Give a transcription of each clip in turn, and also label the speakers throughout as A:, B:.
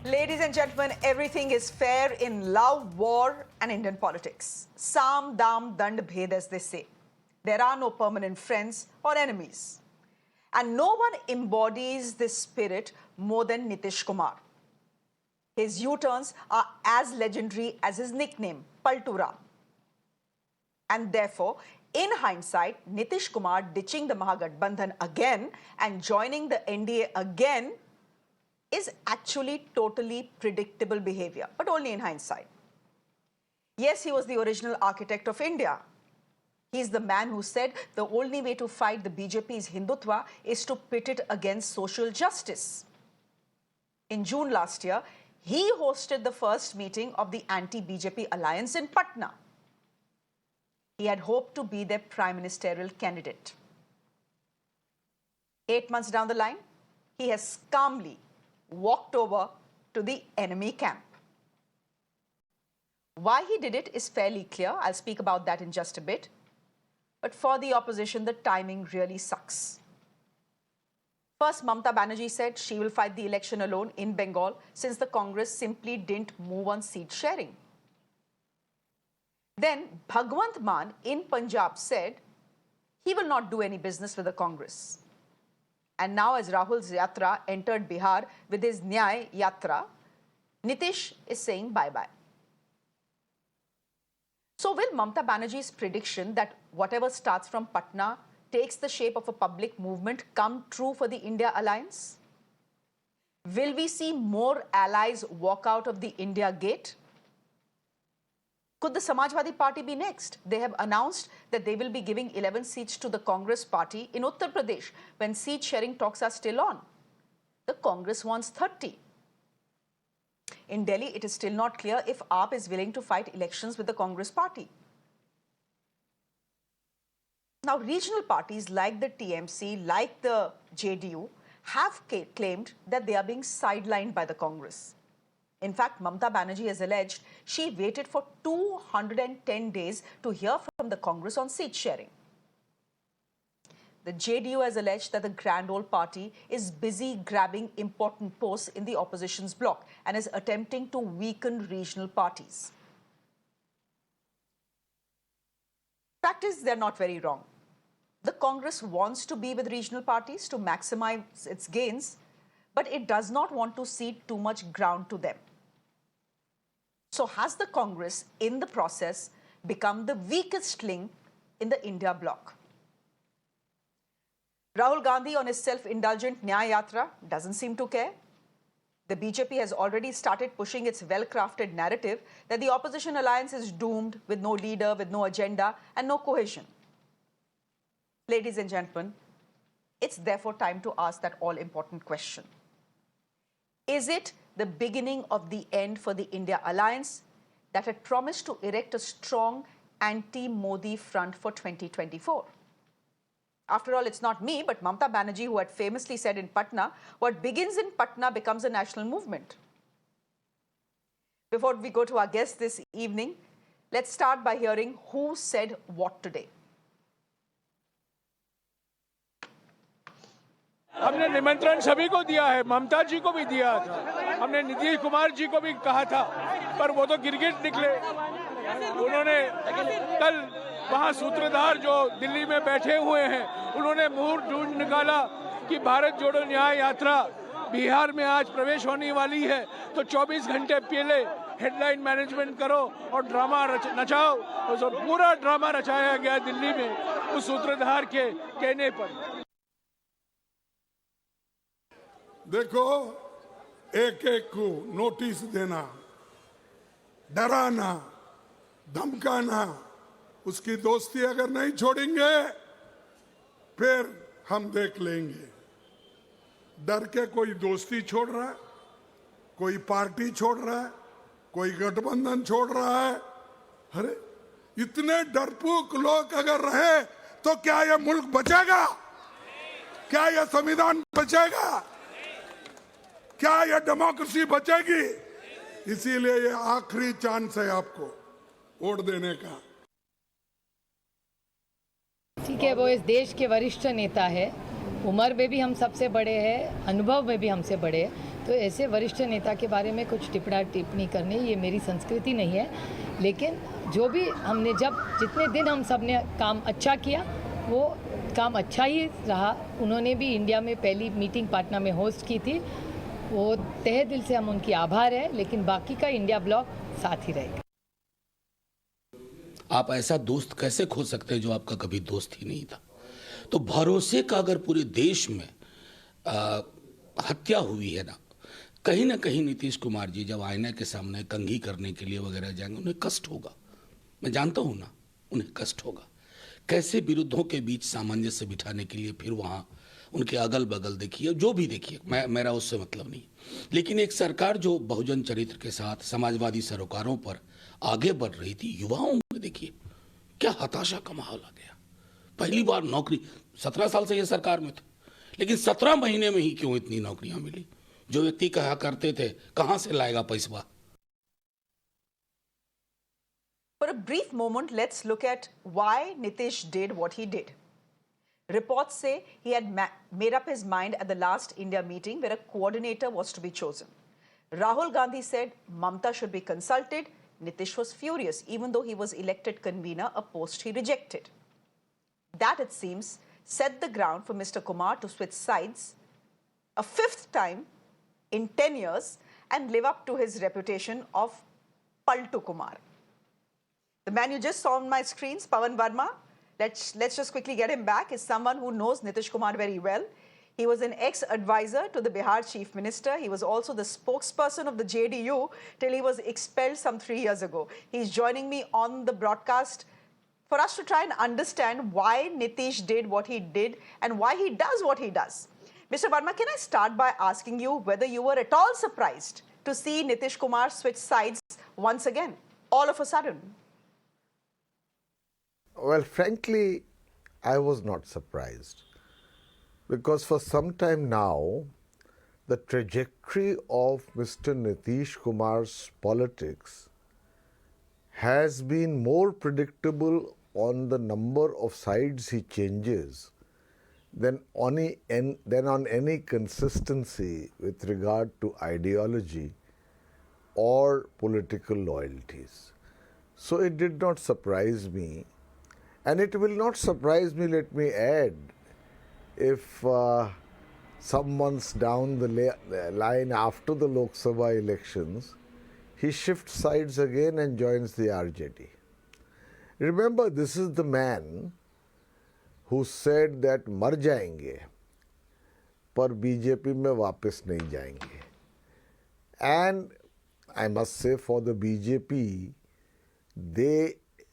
A: Ladies and gentlemen, everything is fair in love, war, and Indian politics. Sam, dam, dand, bhed, as they say. There are no permanent friends or enemies. And no one embodies this spirit more than Nitish Kumar. His U-turns are as legendary as his nickname, Paltura. And therefore, in hindsight, Nitish Kumar ditching the Mahagathbandhan again and joining the NDA again is actually totally predictable behavior, but only in hindsight. Yes, he was the original architect of India. He's the man who said the only way to fight the BJP's Hindutva is to pit it against social justice. In June last year, he hosted the first meeting of the anti-BJP alliance in Patna. He had hoped to be their prime ministerial candidate. 8 months down the line, he has calmly walked over to the enemy camp. Why he did it is fairly clear. I'll speak about that in just a bit. But for the opposition, the timing really sucks. First, Mamata Banerjee said she will fight the election alone in Bengal since the Congress simply didn't move on seat sharing. Then Bhagwant Mann in Punjab said he will not do any business with the Congress. And now as Rahul's Yatra entered Bihar with his I.N.D.I.A Yatra, Nitish is saying bye-bye. So will Mamata Banerjee's prediction that whatever starts from Patna takes the shape of a public movement come true for the India alliance? Will we see more allies walk out of the India gate? Could the Samajwadi Party be next? They have announced that they will be giving 11 seats to the Congress party in Uttar Pradesh when seat sharing talks are still on. The Congress wants 30. In Delhi, it is still not clear if AAP is willing to fight elections with the Congress party. Now, regional parties like the TMC, like the JDU, have claimed that they are being sidelined by the Congress. In fact, Mamata Banerjee has alleged she waited for 210 days to hear from the Congress on seat sharing. The JDU has alleged that the Grand Old Party is busy grabbing important posts in the opposition's bloc and is attempting to weaken regional parties. Fact is, they're not very wrong. The Congress wants to be with regional parties to maximize its gains, but it does not want to cede too much ground to them. So has the Congress, in the process, become the weakest link in the India bloc? Rahul Gandhi on his self-indulgent I.N.D.I.A Yatra doesn't seem to care. The BJP has already started pushing its well-crafted narrative that the opposition alliance is doomed with no leader, with no agenda and no cohesion. Ladies and gentlemen, it's therefore time to ask that all-important question. Is it the beginning of the end for the India alliance that had promised to erect a strong anti-Modi front for 2024? After all, it's not me, but Mamata Banerjee who had famously said in Patna, what begins in Patna becomes a national movement. Before we go to our guest this evening, let's start by hearing who said what today.
B: हमने निमंत्रण सभी को दिया है, ममता जी को भी दिया था, हमने नीतीश कुमार जी को भी कहा था, पर वो तो गिरगिट निकले। उन्होंने कल वहाँ सूत्रधार जो दिल्ली में बैठे हुए हैं, उन्होंने मुहूर्त ढूंढ निकाला कि भारत जोड़ो न्याय यात्रा बिहार में आज प्रवेश होने वाली है, तो 24 घंटे पहले हेडलाइन मैनेजमेंट करो और ड्रामा नचाओ। और पूरा ड्रामा रचाया गया दिल्ली में उस सूत्रधार के कहने पर।
C: देखो, एक-एक को नोटिस देना, डराना, धमकाना, उसकी दोस्ती अगर नहीं छोड़ेंगे, फिर हम देख लेंगे। डर के कोई दोस्ती छोड़ रहा है, कोई पार्टी छोड़ रहा है, कोई गठबंधन छोड़ रहा है। अरे, इतने डरपोक लोग अगर रहे, तो क्या यह मुल्क बचेगा? क्या यह संविधान बचेगा? क्या यह डेमोक्रेसी बचेगी? इसीलिए ये आखिरी चांस है आपको वोट देने का।
D: ठीक है, वो इस देश के वरिष्ठ नेता है उम्र में भी हम सबसे बड़े हैं, अनुभव में भी हमसे बड़े हैं, तो ऐसे वरिष्ठ नेता के बारे में कुछ टिप्पणी करनी ये मेरी संस्कृति नहीं है। लेकिन जो भी हमने जितने दिन हम सब ने काम अच्छा किया वो काम अच्छा ही रहा। उन्होंने भी इंडिया में पहली मीटिंग पटना में होस्ट की थी, वो तहे दिल से हम उनकी आभार है, लेकिन बाकी का इंडिया ब्लॉक साथ ही रहेगा।
E: आप ऐसा दोस्त कैसे खो सकते हैं जो आपका कभी दोस्त ही नहीं था? तो भरोसे का अगर पूरे देश में हत्या हुई है ना कहीं नीतीश कुमार जी जब आईने के सामने कंघी करने के लिए वगैरह जाएंगे, उन्हें कष्ट होगा। मैं जानता हूं ना, उन्हें कष्ट होगा। कैसे विरुद्धों के बीच सामंजस्य बिठाने के लिए फिर वहां उनके अगल बगल देखिए, जो भी देखिए, मेरा उससे मतलब नहीं। लेकिन एक सरकार जो बहुजन चरित्र के साथ समाजवादी सरोकारों पर आगे बढ़ रही थी, युवाओं में देखिए क्या हताशा का माहौल आ गया। पहली बार नौकरी, 17 साल से ये सरकार में थे, लेकिन 17 महीने में ही क्यों इतनी नौकरियां मिली? जो व्यक्ति कहा करते थे कहां से लाएगा पैसा।
A: For a brief moment, let's look at why Nitish did what he did. Reports say he had made up his mind at the last India meeting where a coordinator was to be chosen. Rahul Gandhi said Mamata should be consulted. Nitish was furious, even though he was elected convener, a post he rejected. That, it seems, set the ground for Mr. Kumar to switch sides a fifth time in 10 years and live up to his reputation of Paltu Kumar. The man you just saw on my screens, Pavan Varma, let's just quickly get him back, is someone who knows Nitish Kumar very well. He was an ex-advisor to the Bihar Chief Minister. He was also the spokesperson of the JDU till he was expelled some 3 years ago. He's joining me on the broadcast for us to try and understand why Nitish did what he did and why he does what he does. Mr. Varma, can I start by asking you whether you were at all surprised to see Nitish Kumar switch sides once again, all of a sudden?
F: Well, frankly, I was not surprised, because for some time now, the trajectory of Mr. Nitish Kumar's politics has been more predictable on the number of sides he changes than on any consistency with regard to ideology or political loyalties. So it did not surprise me. And it will not surprise me, let me add, if some months down the line after the Lok Sabha elections, he shifts sides again and joins the RJD. Remember, this is the man who said that मर जाएंगे पर BJP में वापस नहीं जाएंगे. And I must say, for the BJP,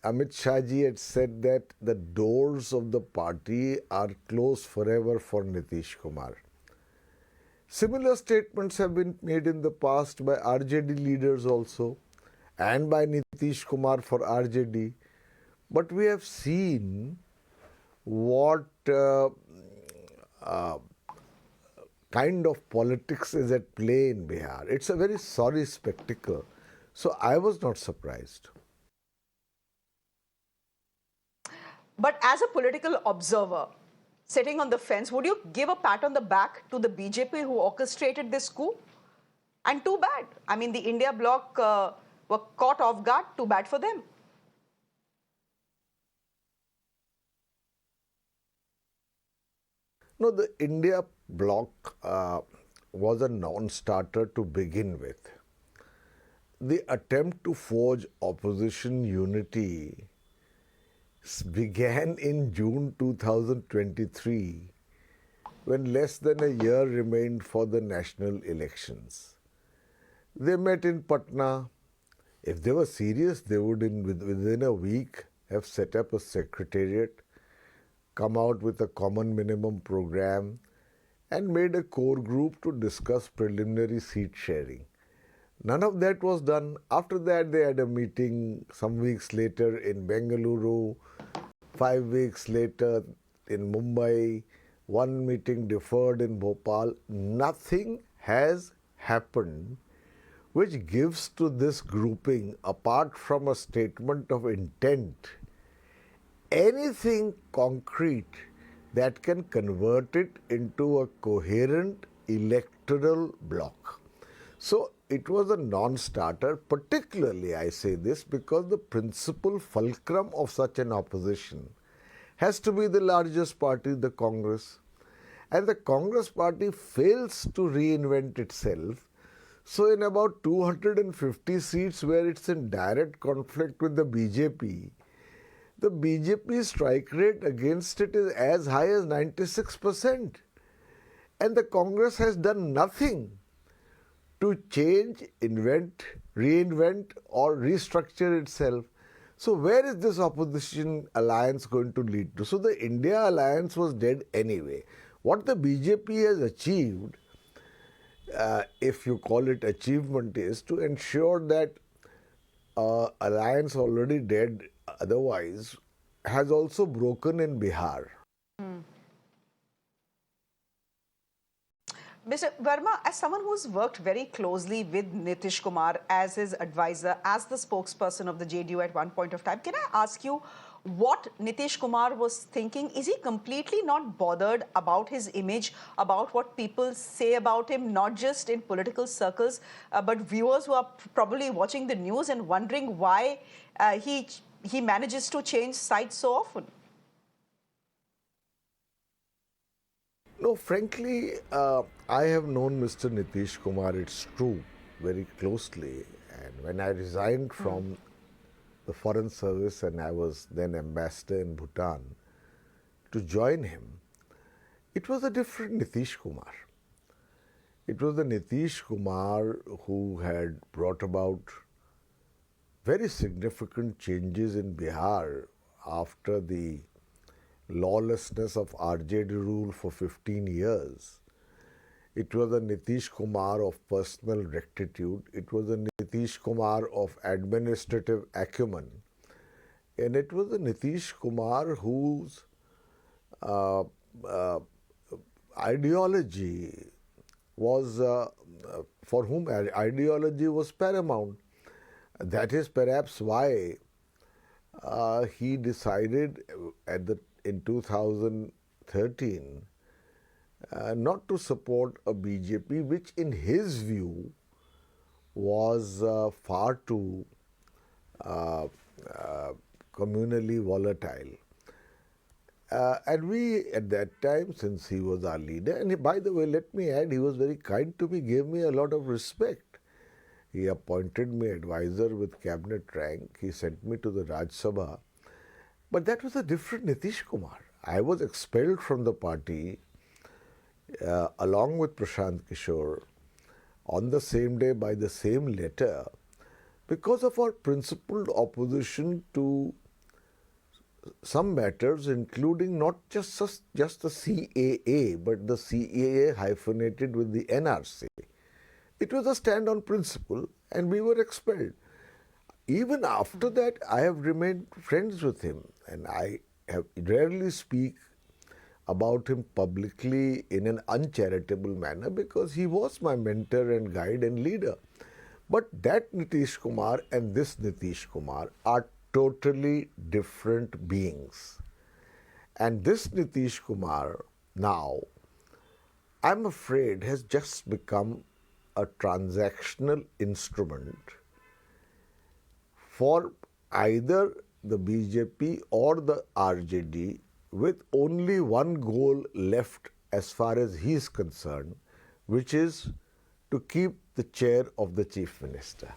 F: Amit Shah ji had said that the doors of the party are closed forever for Nitish Kumar. Similar statements have been made in the past by RJD leaders also and by Nitish Kumar for RJD. But we have seen what kind of politics is at play in Bihar. It's a very sorry spectacle. So I was not surprised.
A: But as a political observer, sitting on the fence, would you give a pat on the back to the BJP who orchestrated this coup? And too bad. I mean, the India bloc were caught off guard. Too bad for them.
F: No, the India bloc was a non-starter to begin with. The attempt to forge opposition unity began in June 2023, when less than a year remained for the national elections. They met in Patna. If they were serious, they would within a week have set up a secretariat, come out with a common minimum program, and made a core group to discuss preliminary seat sharing. None of that was done. After that, they had a meeting some weeks later in Bengaluru, 5 weeks later in Mumbai, one meeting deferred in Bhopal. Nothing has happened which gives to this grouping, apart from a statement of intent, anything concrete that can convert it into a coherent electoral bloc. So it was a non-starter. Particularly I say this because the principal fulcrum of such an opposition has to be the largest party, the Congress. And the Congress party fails to reinvent itself. So in about 250 seats where it's in direct conflict with the BJP strike rate against it is as high as 96%. And the Congress has done nothing to change, invent, reinvent or restructure itself. So where is this opposition alliance going to lead to? So the India alliance was dead anyway. What the BJP has achieved, if you call it achievement, is to ensure that alliance already dead otherwise has also broken in Bihar.
A: Mr. Varma, as someone who's worked very closely with Nitish Kumar as his advisor, as the spokesperson of the JDU at one point of time, can I ask you what Nitish Kumar was thinking? Is he completely not bothered about his image, about what people say about him, not just in political circles, but viewers who are probably watching the news and wondering why he manages to change sides so often?
F: No, frankly, I have known Mr. Nitish Kumar, it's true, very closely. And when I resigned from the Foreign Service and I was then ambassador in Bhutan to join him, it was a different Nitish Kumar. It was the Nitish Kumar who had brought about very significant changes in Bihar after the lawlessness of RJD rule for 15 years. It was a Nitish Kumar of personal rectitude. It was a Nitish Kumar of administrative acumen. And it was a Nitish Kumar whose ideology was, for whom ideology was paramount. That is perhaps why he decided in 2013 not to support a BJP which in his view was far too communally volatile. And we at that time, since he was our leader, and by the way, let me add, he was very kind to me, gave me a lot of respect. He appointed me advisor with cabinet rank. He sent me to the Raj Sabha. But that was a different Nitish Kumar. I was expelled from the party along with Prashant Kishore on the same day by the same letter because of our principled opposition to some matters, including not just the CAA, but the CAA hyphenated with the NRC. It was a stand on principle and we were expelled. Even after that, I have remained friends with him and I have rarely speak about him publicly in an uncharitable manner because he was my mentor and guide and leader. But that Nitish Kumar and this Nitish Kumar are totally different beings. And this Nitish Kumar now, I'm afraid, has just become a transactional instrument for either the BJP or the RJD with only one goal left as far as he is concerned, which is to keep the chair of the chief minister.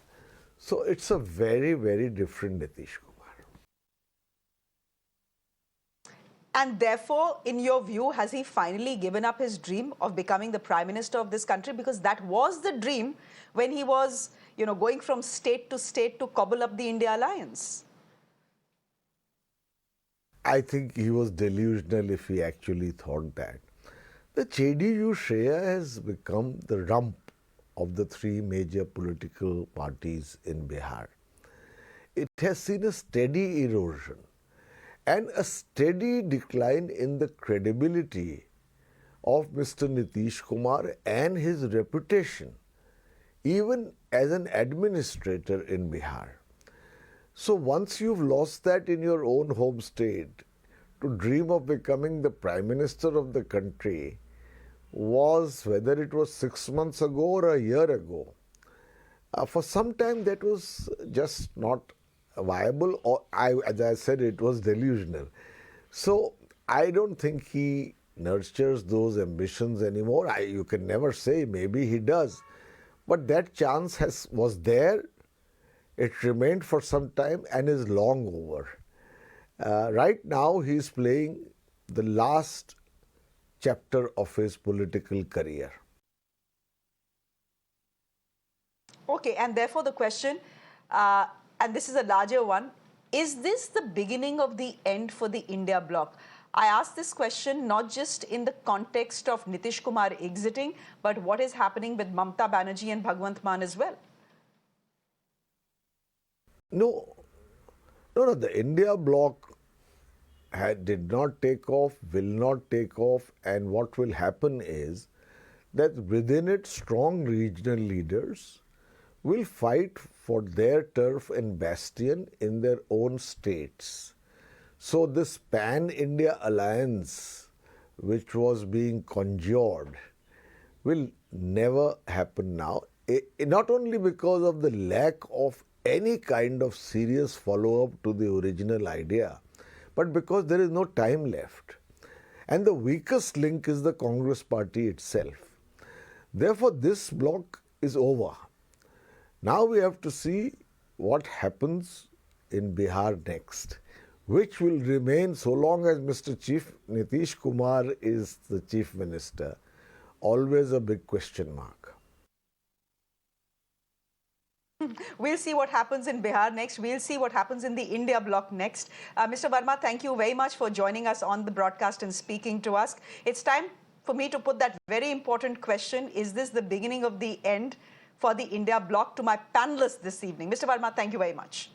F: So it's a very, very different Nitish Kumar.
A: And therefore, in your view, has he finally given up his dream of becoming the Prime Minister of this country? Because that was the dream when he was, going from state to cobble up the India alliance.
F: I think he was delusional if he actually thought that. The JDU Shreya has become the rump of the three major political parties in Bihar. It has seen a steady erosion and a steady decline in the credibility of Mr. Nitish Kumar and his reputation, even as an administrator in Bihar. So once you've lost that in your own home state, to dream of becoming the Prime Minister of the country was, whether it was 6 months ago or a year ago, for some time that was just not viable, or as I said, it was delusional. So I don't think he nurtures those ambitions anymore. You can never say, maybe he does. But that chance was there, it remained for some time and is long over. Right now he is playing the last chapter of his political career.
A: Okay, and therefore the question, and this is a larger one, is this the beginning of the end for the India bloc? I ask this question not just in the context of Nitish Kumar exiting, but what is happening with Mamata Banerjee and Bhagwant Mann as well.
F: No, the India bloc did not take off, will not take off, and what will happen is that within it, strong regional leaders will fight for their turf and bastion in their own states. So this pan-India alliance, which was being conjured, will never happen now, not only because of the lack of any kind of serious follow-up to the original idea, but because there is no time left. And the weakest link is the Congress party itself. Therefore, this bloc is over. Now we have to see what happens in Bihar next, which will remain, so long as Mr. Chief Nitish Kumar is the Chief Minister, always a big question mark.
A: We'll see what happens in Bihar next. We'll see what happens in the India bloc next. Mr. Varma, thank you very much for joining us on the broadcast and speaking to us. It's time for me to put that very important question. Is this the beginning of the end for the India bloc? To my panelists this evening. Mr. Varma, thank you very much.